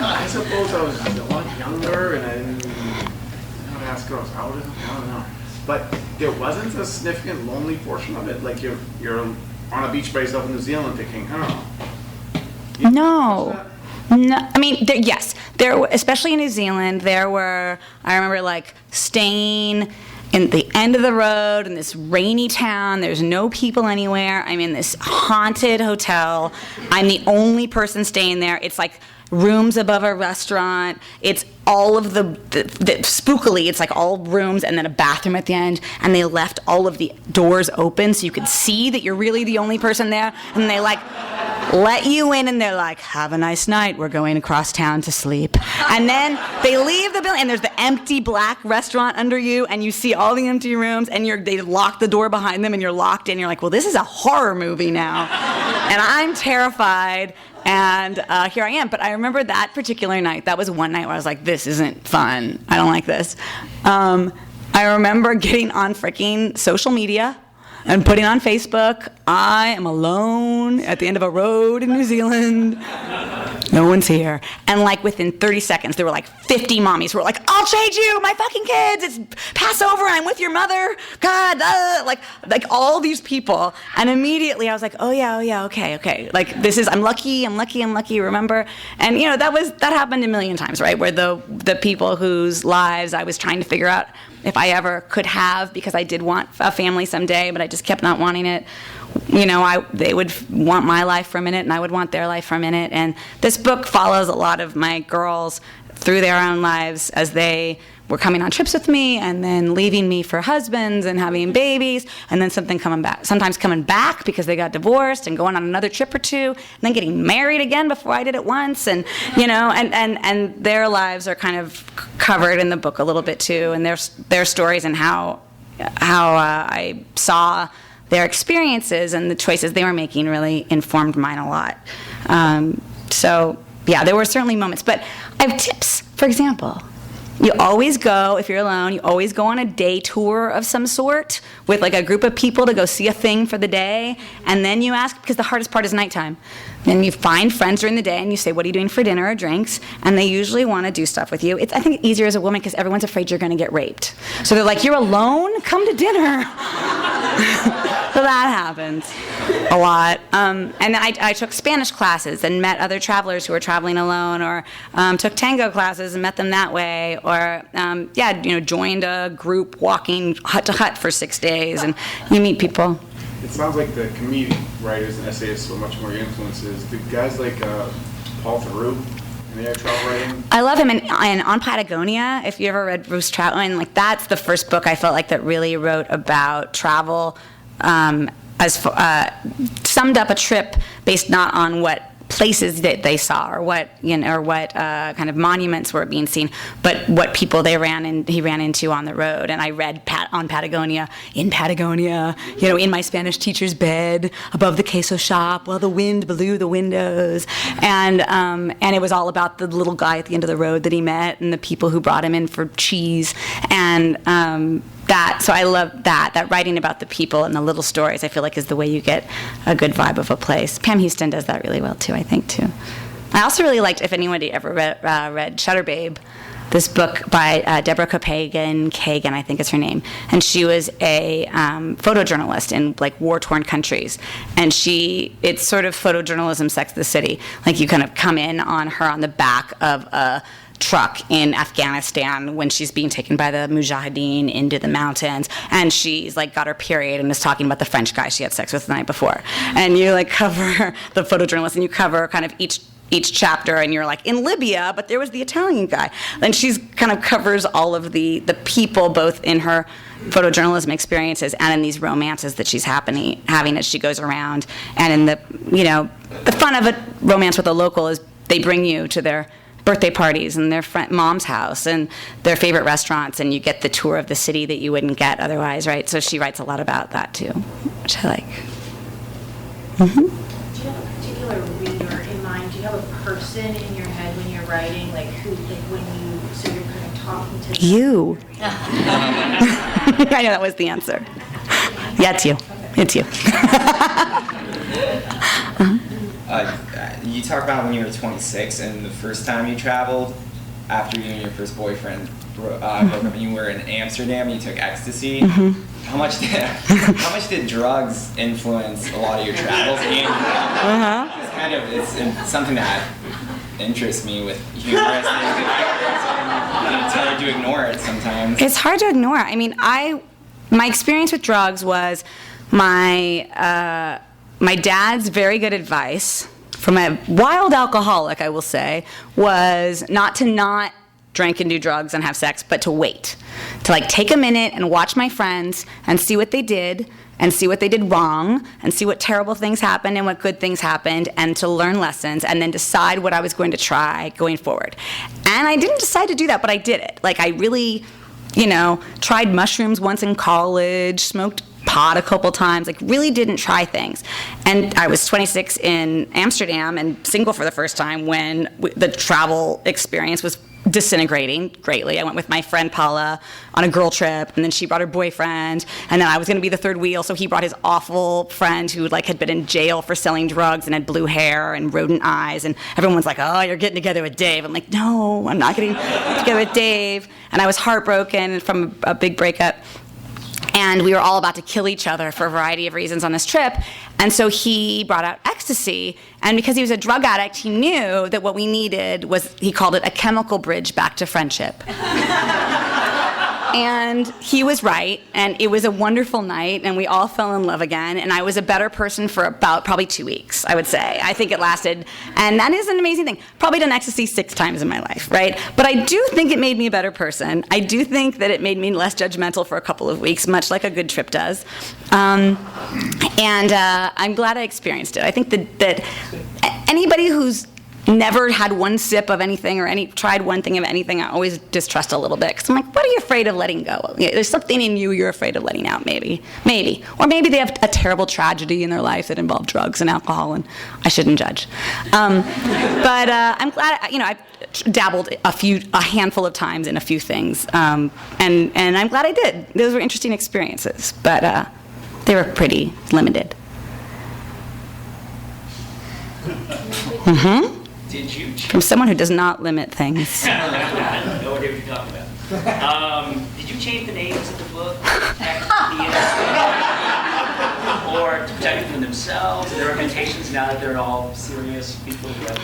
I suppose I was a lot younger and I didn't ask girls out. I don't know. But there wasn't a significant lonely portion of it. Like you're on a beach by yourself in New Zealand thinking, No, I mean, yes, especially in New Zealand, I remember like staying in the end of the road in this rainy town. There's no people anywhere. I'm in this haunted hotel. I'm the only person staying there. It's like rooms above a restaurant. It's all of the spookily, it's like all rooms and then a bathroom at the end, and they left all of the doors open so you could see that you're really the only person there, and they like let you in and they're like, have a nice night, we're going across town to sleep. And then they leave the building and there's the empty black restaurant under you, and you see all the empty rooms, and they lock the door behind them and you're locked in. You're like, well, this is a horror movie now. And I'm terrified. And here I am. But I remember that particular night. That was one night where I was like, this isn't fun. I don't like this. I remember getting on freaking social media and putting on Facebook, I am alone at the end of a road in New Zealand. No one's here. And like within 30 seconds, there were like 50 mommies who were like, I'll trade you my fucking kids. It's Passover and I'm with your mother. God, like all these people. And immediately I was like, oh yeah, okay. Like this is, I'm lucky, remember? And you know, that happened a million times, right? Where the people whose lives I was trying to figure out if I ever could have, because I did want a family someday, but I just kept not wanting it. You know, they would want my life for a minute, and I would want their life for a minute. And this book follows a lot of my girls through their own lives as they were coming on trips with me, and then leaving me for husbands and having babies, and then sometimes coming back because they got divorced and going on another trip or two, and then getting married again before I did it once, and you know, and their lives are kind of covered in the book a little bit too, and their stories and how I saw their experiences and the choices they were making really informed mine a lot. So yeah, there were certainly moments, but I have tips. For example, you always go, if you're alone, you always go on a day tour of some sort with like a group of people to go see a thing for the day, and then you ask, because the hardest part is nighttime. Then you find friends during the day and you say, what are you doing for dinner or drinks? And they usually want to do stuff with you. It's, I think, easier as a woman because everyone's afraid you're going to get raped. So they're like, you're alone? Come to dinner. So that happens a lot. And then I took Spanish classes and met other travelers who were traveling alone, or took tango classes and met them that way, or joined a group walking hut to hut for 6 days, and you meet people. It sounds like the comedic writers and essayists were much more your influences. The guys like Paul Theroux, and they travel writing. I love him, and On Patagonia, if you ever read Bruce Troutman, like that's the first book I felt like that really wrote about travel, summed up a trip based not on what places that they saw or what kind of monuments were being seen, but what people he ran into on the road. And I read On Patagonia, in my Spanish teacher's bed above the queso shop while the wind blew the windows, and it was all about the little guy at the end of the road that he met and the people who brought him in for cheese, and so I love that writing about the people and the little stories, I feel like, is the way you get a good vibe of a place. Pam Houston does that really well too, I think, too. I also really liked, if anybody ever read Shutter Babe, this book by Deborah Kagan, I think is her name, and she was a photojournalist in like war-torn countries, and it's sort of photojournalism Sex the City. Like you kind of come in on her on the back of a truck in Afghanistan when she's being taken by the Mujahideen into the mountains, and she's like got her period and is talking about the French guy she had sex with the night before, and you like cover the photojournalist and you cover kind of each chapter, and you're like in Libya, but there was the Italian guy, and she's kind of covers all of the people, both in her photojournalism experiences and in these romances that she's having as she goes around. And in the fun of a romance with a local is they bring you to their birthday parties and their mom's house and their favorite restaurants, and you get the tour of the city that you wouldn't get otherwise, right? So she writes a lot about that too, which I like. Mm-hmm. Do you have a particular reader in mind? Do you have a person in your head when you're writing, like who, like when so you're kind of talking to them? You. I know that was the answer. Yeah, it's you. It's you. You talk about when you were 26 and the first time you traveled after you and your first boyfriend broke up, and you were in Amsterdam and you took ecstasy. Mm-hmm. How much did drugs influence a lot of your travels? It's something that interests me with humorous things. It's hard to ignore it sometimes. It's hard to ignore. I mean, my experience with drugs was my dad's very good advice from a wild alcoholic, I will say, was not to drink and do drugs and have sex, but to wait. To like take a minute and watch my friends and see what they did and see what they did wrong and see what terrible things happened and what good things happened, and to learn lessons and then decide what I was going to try going forward. And I didn't decide to do that, but I did it. Like I really, tried mushrooms once in college, smoked pot a couple times, like really didn't try things. And I was 26 in Amsterdam and single for the first time when the travel experience was disintegrating greatly. I went with my friend Paula on a girl trip, and then she brought her boyfriend, and then I was going to be the third wheel, so he brought his awful friend who like had been in jail for selling drugs and had blue hair and rodent eyes, and everyone's like, oh, you're getting together with Dave. I'm like, no, I'm not getting together with Dave. And I was heartbroken from a big breakup. And we were all about to kill each other for a variety of reasons on this trip. And so he brought out ecstasy. And because he was a drug addict, he knew that what we needed was, he called it a chemical bridge back to friendship. And he was right. And it was a wonderful night. And we all fell in love again. And I was a better person for about probably 2 weeks, I would say. I think it lasted. And that is an amazing thing. Probably done ecstasy 6 times in my life, right? But I do think it made me a better person. I do think that it made me less judgmental for a couple of weeks, much like a good trip does. And I'm glad I experienced it. I think that anybody who's never had one sip of anything or tried one thing of anything. I always distrust a little bit because I'm like, what are you afraid of letting go? There's something in you're afraid of letting out, maybe. Or maybe they have a terrible tragedy in their life that involved drugs and alcohol, and I shouldn't judge. But I'm glad, I've dabbled a handful of times in a few things, and I'm glad I did. Those were interesting experiences, but they were pretty limited. Mm-hmm. Did you From someone who does not limit things. no idea what you're talking about. Did you change the names of the book to protect the innocent, or to protect them from themselves? Are there reputations now that they're all serious people who have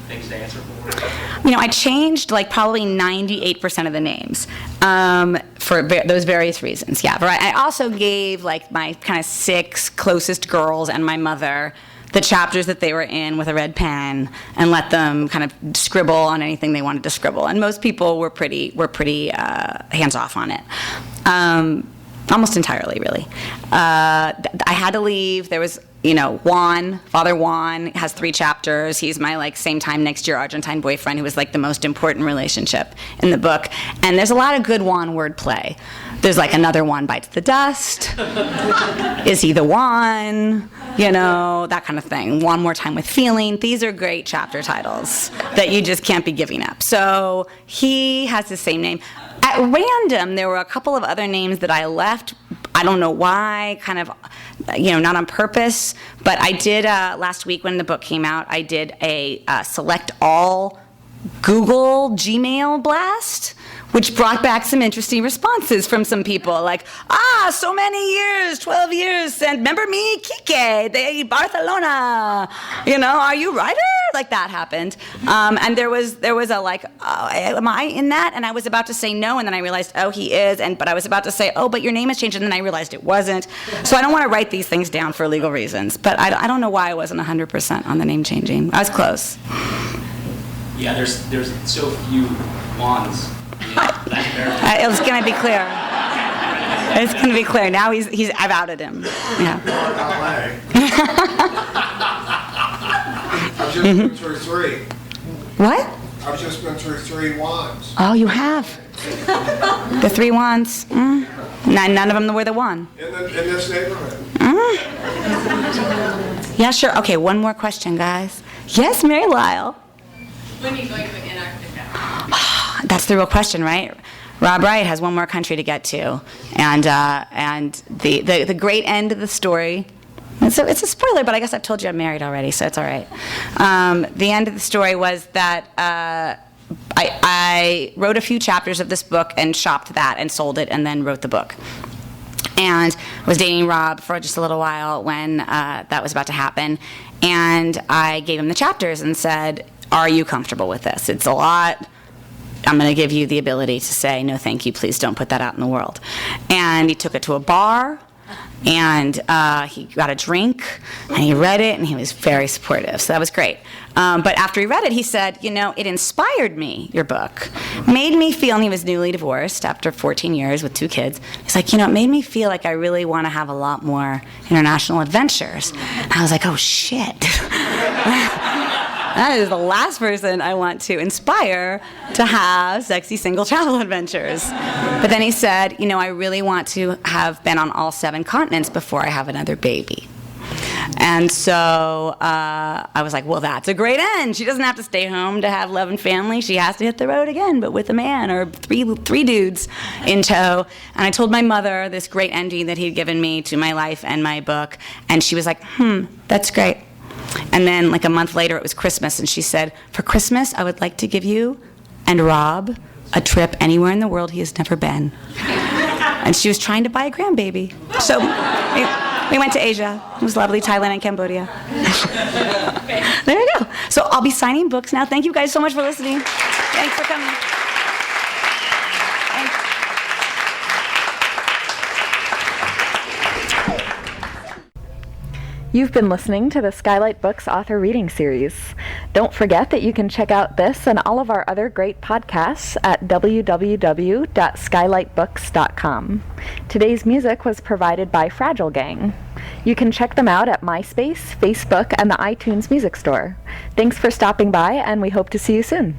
things to answer for? I changed like probably 98% of the names for those various reasons. Yeah, but I also gave like my kind of 6 closest girls and my mother the chapters that they were in with a red pen and let them kind of scribble on anything they wanted to scribble. And most people were pretty hands off on it. Almost entirely, really. I had to leave. There was, Juan, Father Juan, has 3 chapters. He's my, same time next year Argentine boyfriend who was, the most important relationship in the book. And there's a lot of good Juan wordplay. There's, another Juan bites the dust. Is he the one? That kind of thing. One more time with feeling. These are great chapter titles that you just can't be giving up. So he has the same name. At random, there were a couple of other names that I left. I don't know why, kind of, not on purpose. But I did, last week when the book came out, I did a select all Google Gmail blast, which brought back some interesting responses from some people, so many years, 12 years, and remember me, Kike, de Barcelona, are you writer? That happened. And there was a am I in that? And I was about to say no, and then I realized, oh, he is, but I was about to say, oh, but your name has changed, and then I realized it wasn't. So I don't want to write these things down for legal reasons, but I don't know why I wasn't 100% on the name changing. I was close. Yeah, there's so few wands. It was going to be clear. It's going to be clear. Now I've outed him. Yeah. I've just been through 3. What? I've just been through 3 wands. Oh, you have. The 3 wands. None of them were the one. In this neighborhood. Yeah, sure. Okay, one more question, guys. Yes, Mary Lyle. When are you going to Antarctica? That's the real question, right? Rob Wright has one more country to get to, and the great end of the story. It's a spoiler, but I guess I've told you I'm married already, so it's all right. The end of the story was that I wrote a few chapters of this book and shopped that and sold it, and then wrote the book. And I was dating Rob for just a little while when that was about to happen, and I gave him the chapters and said, are you comfortable with this? It's a lot. I'm going to give you the ability to say, no, thank you, please don't put that out in the world. And he took it to a bar, and he got a drink, and he read it, and he was very supportive, so that was great. But after he read it, he said, it inspired me, your book. Made me feel, and he was newly divorced after 14 years with 2 kids. He's like, it made me feel like I really want to have a lot more international adventures. And I was like, oh, shit. That is the last person I want to inspire to have sexy single travel adventures. But then he said, I really want to have been on all 7 continents before I have another baby. And so I was like, well, that's a great end. She doesn't have to stay home to have love and family. She has to hit the road again, but with a man or three dudes in tow. And I told my mother this great ending that he'd given me to my life and my book. And she was like, that's great. And then a month later, it was Christmas, and she said, for Christmas, I would like to give you and Rob a trip anywhere in the world he has never been. And she was trying to buy a grandbaby. So we went to Asia. It was lovely, Thailand and Cambodia. There you go. So I'll be signing books now. Thank you guys so much for listening. Thanks for coming. You've been listening to the Skylight Books author reading series. Don't forget that you can check out this and all of our other great podcasts at www.skylightbooks.com. Today's music was provided by Fragile Gang. You can check them out at MySpace, Facebook, and the iTunes Music Store. Thanks for stopping by, and we hope to see you soon.